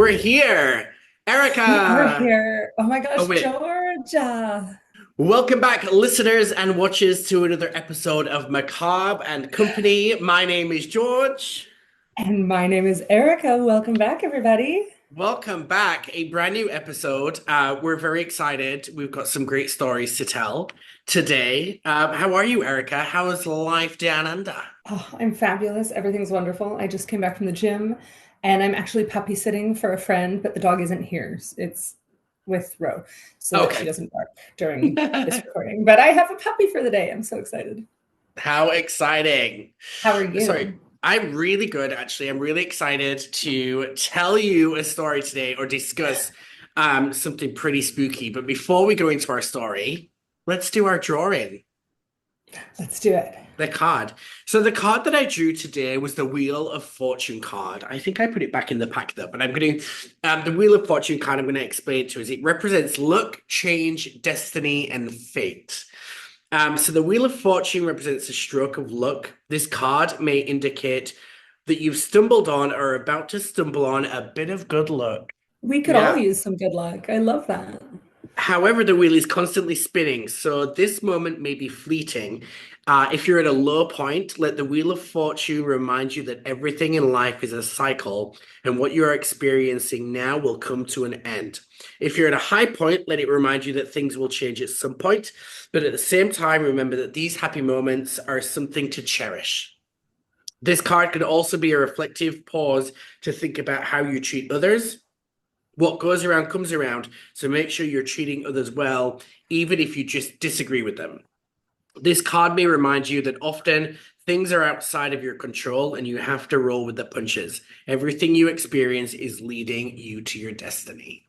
We're here. We are Erica. here. Oh my Oh, gosh, wait. Georgia. Welcome back, listeners and watchers, to another episode of Macabre and Company. My name is George. And my name is Erica. Welcome back, everybody. Welcome back. A brand new episode. We're very excited. We've got some great stories to tell today. How are you, Erica? How is life down under? Oh, I'm fabulous. Everything's wonderful. I just came back from the gym and I'm actually puppy sitting for a friend, but the dog isn't here. It's with Ro so that she Okay. doesn't bark during this recording. But I have a puppy for the day. I'm so excited. How exciting. How are Sorry. you? I'm really good, actually. I'm really excited to tell you a story today or discuss something pretty spooky. But before we go into our story, let's do our drawing. Let's do it. The card. So the card that I drew today was the Wheel of Fortune card. I think I put it back in the pack though, but I'm going to, the Wheel of Fortune card I'm going to explain to us. It represents luck, change, destiny, and fate. So the Wheel of Fortune represents a stroke of luck. This card may indicate that you've stumbled on or are about to stumble on a bit of good luck. We could all Yeah. use some good luck. I love that. However, the wheel is constantly spinning, so this moment may be fleeting. If you're at a low point, let the Wheel of Fortune remind you that everything in life is a cycle, and what you are experiencing now will come to an end. If you're at a high point, let it remind you that things will change at some point, but at the same time, remember that these happy moments are something to cherish. This card could also be a reflective pause to think about how you treat others. What goes around comes around, so make sure you're treating others well, even if you just disagree with them. This card may remind you that often things are outside of your control and you have to roll with the punches. Everything you experience is leading you to your destiny.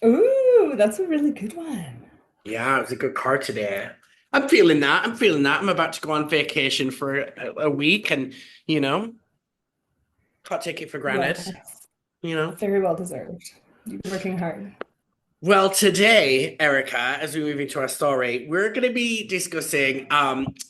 Ooh, that's a really good one. Yeah, it was a good card today. I'm feeling that. I'm feeling that. I'm about to go on vacation for a week and, you know, can't take it for granted, Yes. you know. Very well deserved. You're working hard. Well, today, Erica, as we move into our story, we're going to be discussing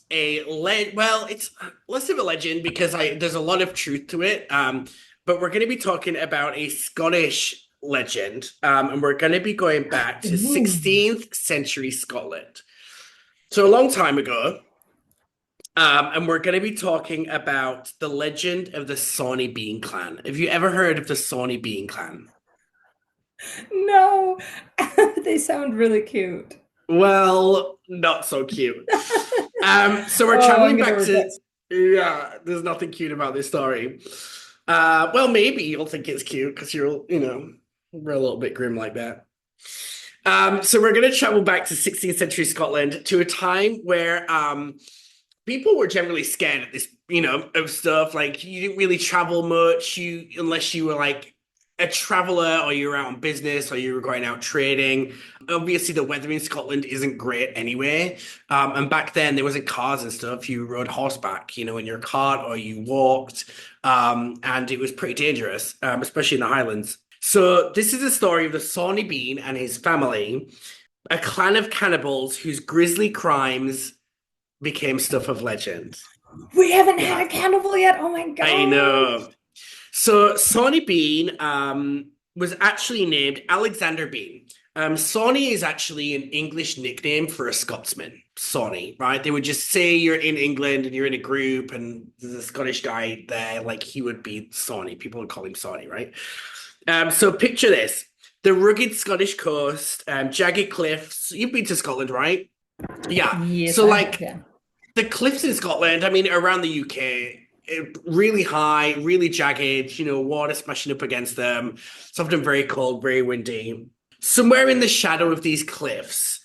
it's less of a legend because there's a lot of truth to it. But we're going to be talking about a Scottish legend, and we're going to be going back to Ooh. 16th century Scotland. So a long time ago, and we're going to be talking about the legend of the Sawney Bean Clan. Have you ever heard of the Sawney Bean Clan? No, they sound really cute. Well, not so cute. So we're Oh, I'm traveling gonna back regret. to, yeah, there's nothing cute about this story. Well, maybe you'll think it's cute because we're a little bit grim like that. So we're going to travel back to 16th century Scotland to a time where people were generally scared of this, of stuff. Like you didn't really travel much, unless you were like a traveler or you were out on business or you were going out trading. Obviously, the weather in Scotland isn't great anyway. And back then, there wasn't cars and stuff. You rode horseback, in your cart or you walked. And it was pretty dangerous, especially in the Highlands. So this is a story of the Sawney Bean and his family, a clan of cannibals whose grisly crimes became stuff of legend. We haven't Yeah, had a cannibal yet. Oh my I gosh. know. So Sawney Bean was actually named Alexander Bean. Sawney is actually an English nickname for a Scotsman. Sawney, right? They would just say you're in England and you're in a group and there's a Scottish guy there, like he would be Sawney. People would call him Sawney, right? So picture this. The rugged Scottish coast, jagged cliffs. You've been to Scotland, right? Yeah. Yes, So I have. like Yeah. the cliffs in Scotland, I mean, around the UK, really high, really jagged, water smashing up against them. It's often very cold, very windy. Somewhere in the shadow of these cliffs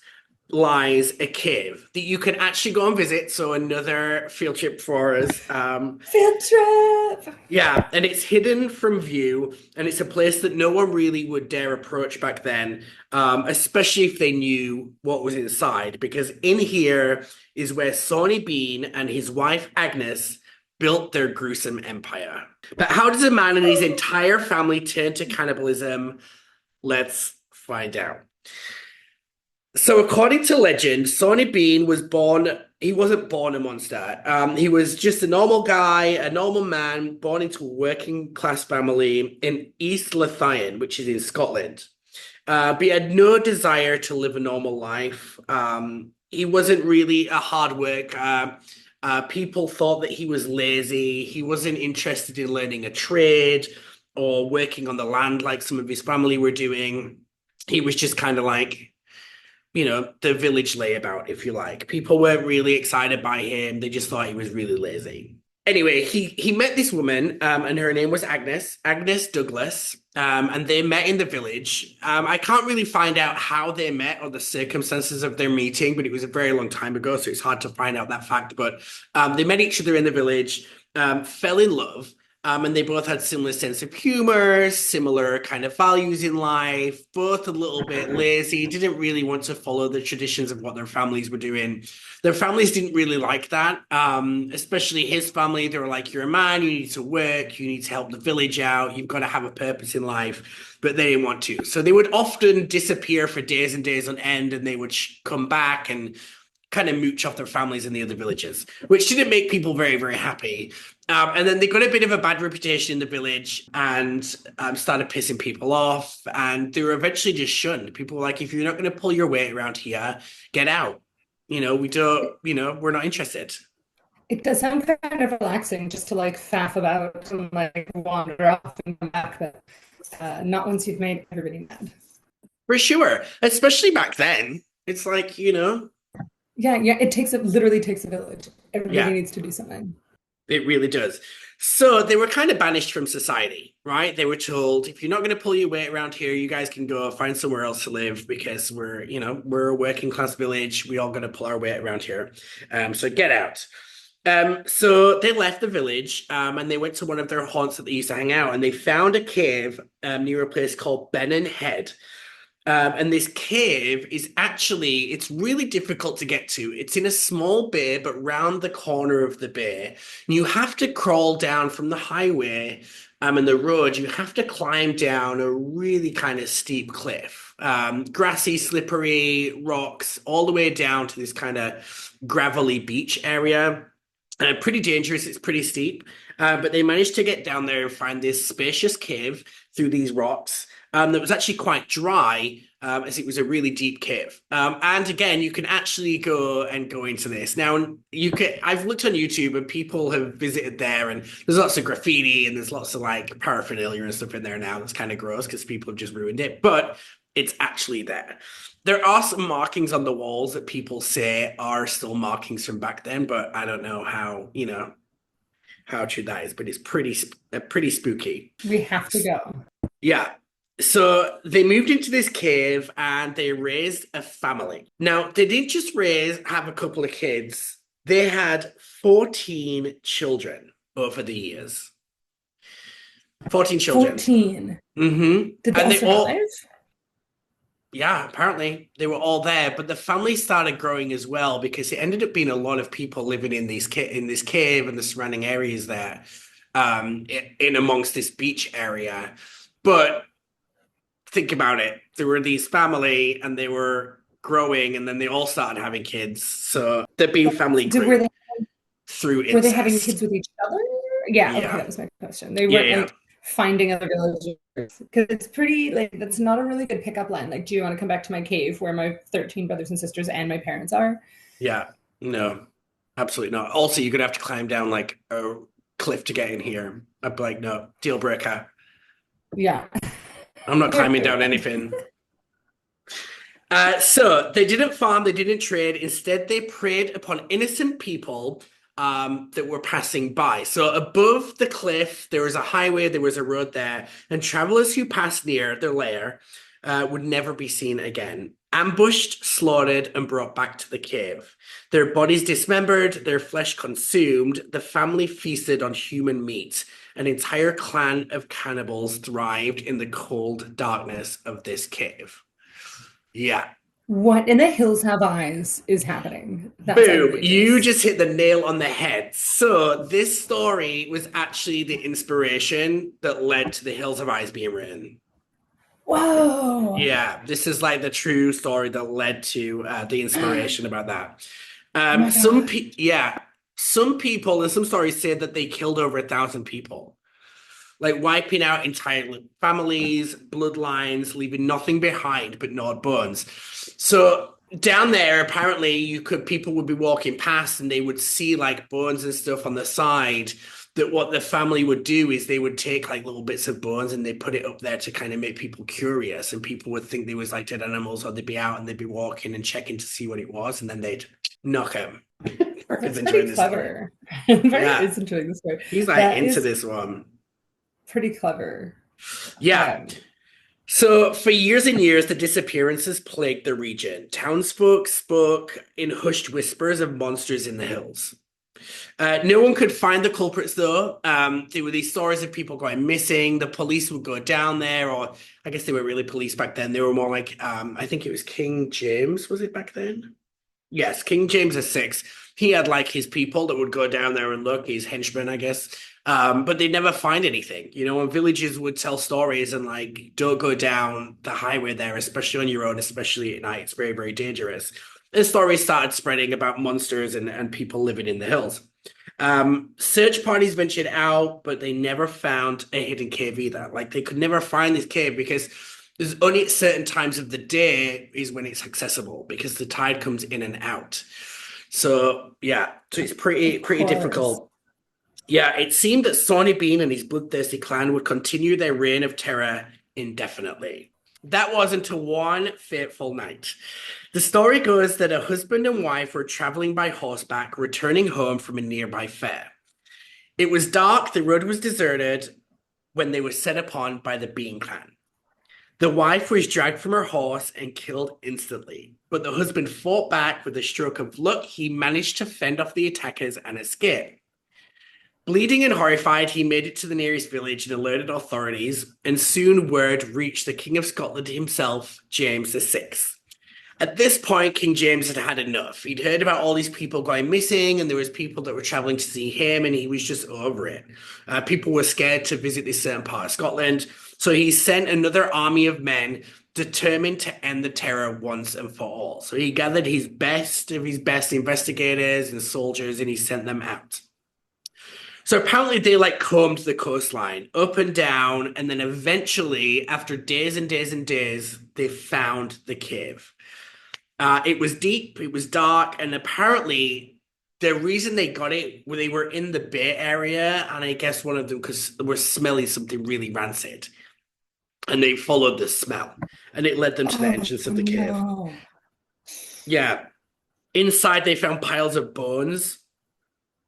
lies a cave that you can actually go and visit. So another field trip for us. Field trip. Yeah, and it's hidden from view, and it's a place that no one really would dare approach back then, especially if they knew what was inside, because in here is where Sawney Bean and his wife Agnes built their gruesome empire. But how does a man and his entire family turn to cannibalism? Let's find out. So according to legend, Sawney Bean was born, he wasn't born a monster. He was just a normal guy, a normal man, born into a working class family in East Lothian, which is in Scotland. But he had no desire to live a normal life. He wasn't really a hard worker. People thought that he was lazy. He wasn't interested in learning a trade or working on the land like some of his family were doing. He was just kind of like, the village layabout, if you like. People weren't really excited by him. They just thought he was really lazy. Anyway, he met this woman, and her name was Agnes Douglas, and they met in the village. I can't really find out how they met or the circumstances of their meeting, but it was a very long time ago, so it's hard to find out that fact. But they met each other in the village, fell in love, and they both had similar sense of humor, similar kind of values in life, both a little bit lazy, didn't really want to follow the traditions of what their families were doing. Their families didn't really like that, especially his family. They were like, you're a man, you need to work, you need to help the village out, you've got to have a purpose in life, but they didn't want to. So they would often disappear for days and days on end, and they would come back and kind of mooch off their families in the other villages, which didn't make people very, very happy. And then they got a bit of a bad reputation in the village and started pissing people off. And they were eventually just shunned. People were like, if you're not going to pull your weight around here, get out. We don't, we're not interested. It does sound kind of relaxing just to like faff about and like wander off and come back, but not once you've made everybody mad. For sure. Especially back then. It's like, Yeah, it literally takes a village. Everybody needs to do something. It really does. So they were kind of banished from society, right? They were told, if you're not going to pull your weight around here, you guys can go find somewhere else to live because we're a working class village. We all got to pull our weight around here. So get out. So they left the village and they went to one of their haunts that they used to hang out, and they found a cave near a place called Bennon Head. And this cave is it's really difficult to get to. It's in a small bay, but round the corner of the bay. And you have to crawl down from the highway and the road. You have to climb down a really kind of steep cliff. Grassy, slippery rocks, all the way down to this kind of gravelly beach area. Pretty dangerous. It's pretty steep. But they managed to get down there and find this spacious cave through these rocks. That was actually quite dry, as it was a really deep cave. And again, you can actually go into this. Now, I've looked on YouTube and people have visited there, and there's lots of graffiti and there's lots of like paraphernalia and stuff in there now. That's kind of gross because people have just ruined it, but it's actually there. There are some markings on the walls that people say are still markings from back then, but I don't know how true that is, but it's pretty spooky. We have to go. Yeah. So they moved into this cave and they raised a family. Now, they didn't just have a couple of kids. They had 14 children over the years. 14 children. 14. Mm-hmm. Did they survive? Yeah, apparently they were all there, but the family started growing as well because it ended up being a lot of people living in this cave and the surrounding areas there, in amongst this beach area. But think about it. There were these family and they were growing and then they all started having kids. So the Bean family grew through incest. Were they having kids with each other? Yeah. Okay, that was my question. They weren't finding other villagers because it's pretty that's not a really good pickup line. Like, do you want to come back to my cave where my 13 brothers and sisters and my parents are? Yeah. No, absolutely not. Also, you're going to have to climb down like a cliff to get in here. I'd be like, no, deal breaker. Yeah. I'm not climbing down anything. So they didn't farm, they didn't trade. Instead, they preyed upon innocent people that were passing by. So above the cliff, there was a highway, there was a road there, and travelers who passed near their lair would never be seen again. Ambushed, slaughtered, and brought back to the cave. Their bodies dismembered, their flesh consumed, the family feasted on human meat. An entire clan of cannibals thrived in the cold darkness of this cave. Yeah. What in the hills have eyes is happening? That's boom. Outrageous. You just hit the nail on the head. So this story was actually the inspiration that led to the Hills of Eyes being written. Whoa. Yeah, this is like the true story that led to the Oh inspiration about that. my God. Some people and some stories say that they killed over 1,000 people, like wiping out entire families, bloodlines, leaving nothing behind but gnawed bones. So down there, apparently, people would be walking past and they would see like bones and stuff on the side. That what the family would do is they would take like little bits of bones and they put it up there to kind of make people curious, and people would think they was like dead animals, or they'd be out and they'd be walking and checking to see what it was, and then they'd knock him. Parker's That's enjoying pretty this story. clever. Very Yeah, is enjoying the story. he's like That into is this one. pretty clever. Yeah. So, for years and years, the disappearances plagued the region. Townsfolk spoke in hushed whispers of monsters in the hills. No one could find the culprits, though. There were these stories of people going missing. The police would go down there, or I guess they were really police back then. They were more like, I think it was King James, was it back then? Yes, King James VI. He had like his people that would go down there and look, his henchmen, I guess. But they'd never find anything. You know, and villages would tell stories and like, don't go down the highway there, especially on your own, especially at night. It's very, very dangerous. And stories started spreading about monsters and people living in the hills. Search parties ventured out, but they never found a hidden cave either. Like they could never find this cave because there's only at certain times of the day is when it's accessible because the tide comes in and out. So yeah, so it's pretty difficult. Yeah, it seemed that Sawney Bean and his bloodthirsty clan would continue their reign of terror indefinitely. That was until one fateful night. The story goes that a husband and wife were traveling by horseback, returning home from a nearby fair. It was dark, the road was deserted when they were set upon by the Bean clan. The wife was dragged from her horse and killed instantly, but the husband fought back with a stroke of luck. He managed to fend off the attackers and escape. Bleeding and horrified, he made it to the nearest village and alerted authorities, and soon word reached the King of Scotland himself, James VI. At this point, King James had had enough. He'd heard about all these people going missing, and there was people that were traveling to see him, and he was just over it. People were scared to visit this certain part of Scotland, so he sent another army of men determined to end the terror once and for all. So he gathered his best of his best investigators and soldiers, and he sent them out. So apparently they like combed the coastline up and down, and then eventually, after days and days and days, they found the cave. It was deep, it was dark, and apparently the reason they got it, they were in the Bay Area, and I guess one of them because they were smelling something really rancid, and they followed the smell, and it led them to the entrance of the cave. No. Yeah, inside they found piles of bones,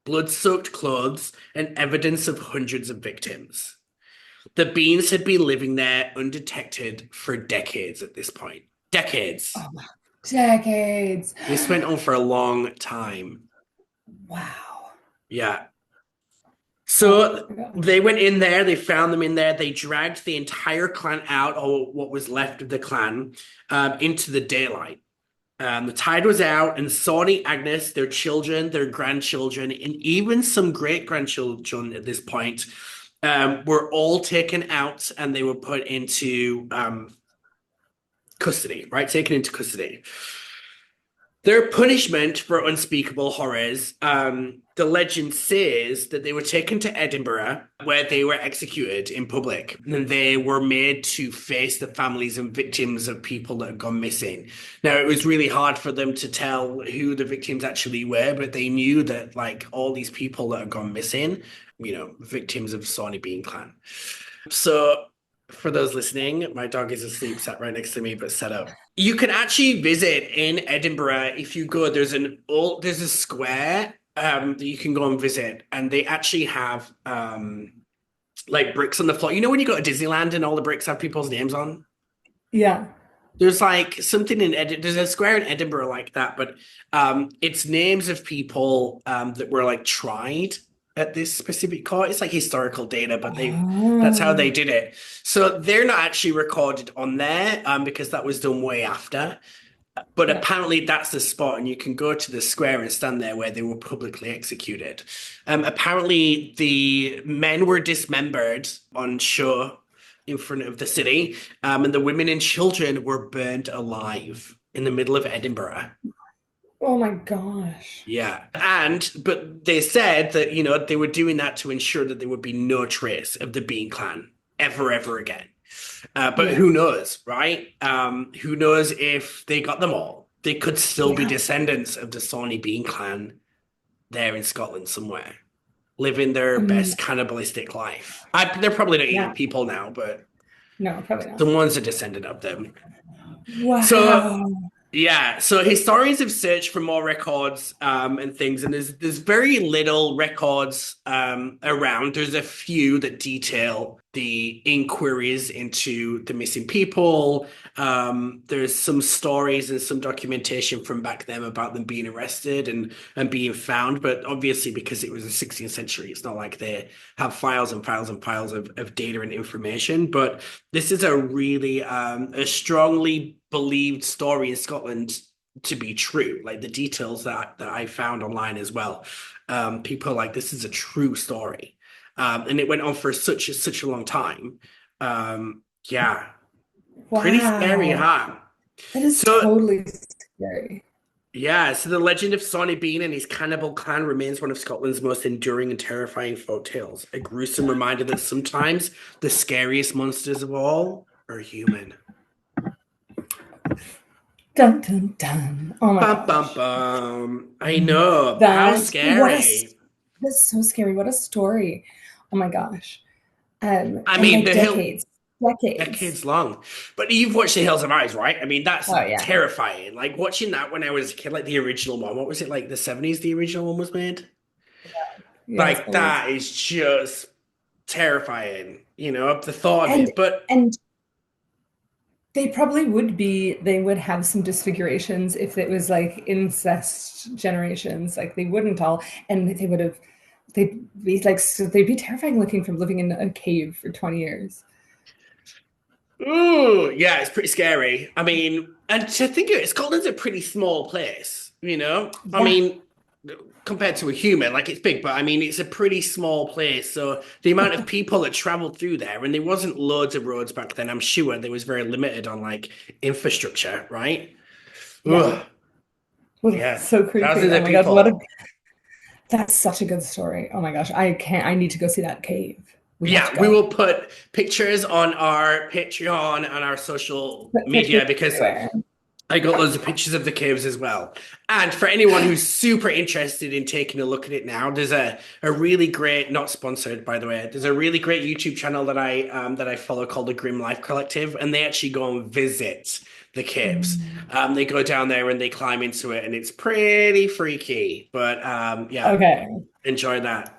blood-soaked clothes, and evidence of hundreds of victims. The Beans had been living there undetected for decades at this point. Decades. Oh, decades. This went on for a long time. Wow. Yeah. So they went in there, they found them in there, they dragged the entire clan out, or what was left of the clan, into the daylight. The tide was out, and Sawney, Agnes, their children, their grandchildren, and even some great-grandchildren at this point were all taken out, and they were put into custody, right? Taken into custody. Their punishment for unspeakable horrors, the legend says that they were taken to Edinburgh, where they were executed in public. And they were made to face the families and victims of people that had gone missing. Now, it was really hard for them to tell who the victims actually were, but they knew that, like, all these people that had gone missing, you know, victims of Sawney Bean Clan. So, for those listening, my dog is asleep, sat right next to me, but set up. You can actually visit in Edinburgh if you go. There's a square that you can go and visit, and they actually have like bricks on the floor. You know when you go to Disneyland and all the bricks have people's names on? Yeah. There's like something in there's a square in Edinburgh like that, but it's names of people that were like tried at this specific court. It's like historical data, but that's how they did it. So they're not actually recorded on there because that was done way after. But apparently that's the spot, and you can go to the square and stand there where they were publicly executed. Apparently the men were dismembered on show in front of the city, and the women and children were burnt alive in the middle of Edinburgh. Oh my gosh. Yeah. But they said that, they were doing that to ensure that there would be no trace of the Bean clan ever again. But who knows, right? Who knows if they got them all? They could still be descendants of the Sawney Bean clan there in Scotland somewhere, living their best cannibalistic life. They're probably not eating people now, but no, probably not. Someone's a descendant of them. Wow. So historians have searched for more records and things, and there's very little records around. There's a few that detail the inquiries into the missing people. There's some stories and some documentation from back then about them being arrested and being found, but obviously because it was the 16th century, it's not like they have files and files and files of data and information. But this is a really a strongly believed story in Scotland to be true. Like the details that I found online as well. People are like, this is a true story. And it went on for such a long time. Yeah. Wow. Pretty scary, huh? That is totally scary. Yeah, so the legend of Sawney Bean and his cannibal clan remains one of Scotland's most enduring and terrifying folk tales. A gruesome reminder that sometimes the scariest monsters of all are human. Dun, dun, dun. Oh my gosh. Bum, bum. I know. How scary. That's so scary. What a story. Oh my gosh. I mean, like decades long. But you've watched The Hills of Eyes, right? I mean, that's terrifying. Like watching that when I was a kid, like the original one. What was it, like the 70s the original one was made? Yeah, like that is just terrifying, the thought of it. And they probably they would have some disfigurations if it was like incest generations. Like they wouldn't all, and they'd be terrifying looking from living in a cave for 20 years. Ooh, yeah, it's pretty scary. I mean, and to think of it, Scotland's a pretty small place, Yeah. I mean, compared to a human, like it's big, but I mean, it's a pretty small place. So the amount of people that traveled through there, and there wasn't loads of roads back then, I'm sure there was very limited on like infrastructure, right? Yeah. So creepy. Oh my God, that's such a good story. Oh my gosh, I need to go see that cave. We will put pictures on our Patreon and our social media because I got loads of pictures of the caves as well. And for anyone who's super interested in taking a look at it now, there's a really great, not sponsored by the way, there's a really great YouTube channel that I follow called the Grim Life Collective, and they actually go and visit the caves. They go down there and they climb into it, and it's pretty freaky. But enjoy that.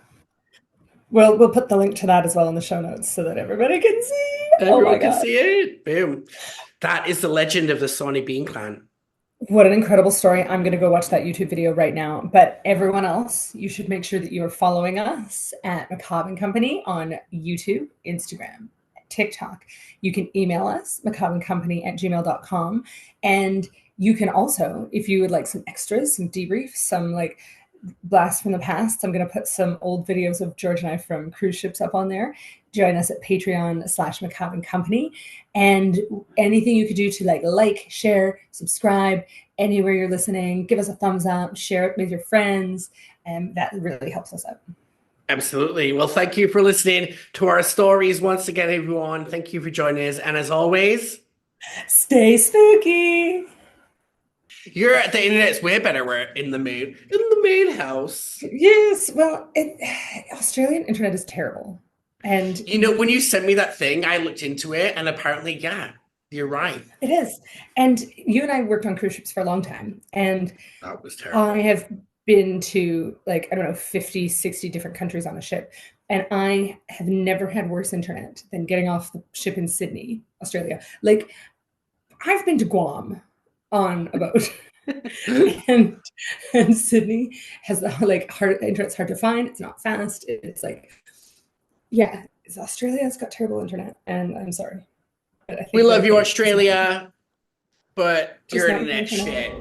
Well, we'll put the link to that as well in the show notes so that everybody can see. Everyone can see it. Boom. That is the legend of the Sawney Bean clan. What an incredible story. I'm going to go watch that YouTube video right now. But everyone else, you should make sure that you are following us at Macabre&Co on YouTube, Instagram, TikTok. You can email us, macabre&company@gmail.com. And you can also, if you would like some extras, some debriefs, some like blast from the past, I'm going to put some old videos of George and I from cruise ships up on there. Join us at Patreon/Macabre&Co. And anything you could do to like, share, subscribe, anywhere you're listening, give us a thumbs up, share it with your friends. And that really helps us out. Absolutely. Well, thank you for listening to our stories once again, everyone. Thank you for joining us. And as always, stay spooky. The internet's way better. We're in the main house. Yes. Well, Australian internet is terrible. And when you sent me that thing, I looked into it, and apparently, you're right. It is. And you and I worked on cruise ships for a long time, and that was terrible. I have been to 50, 60 different countries on a ship, and I have never had worse internet than getting off the ship in Sydney, Australia. Like, I've been to Guam on a boat. and Sydney has internet's hard to find. It's not fast. It's Australia's got terrible internet, and I'm sorry. We love you, Australia, but your internet's shit.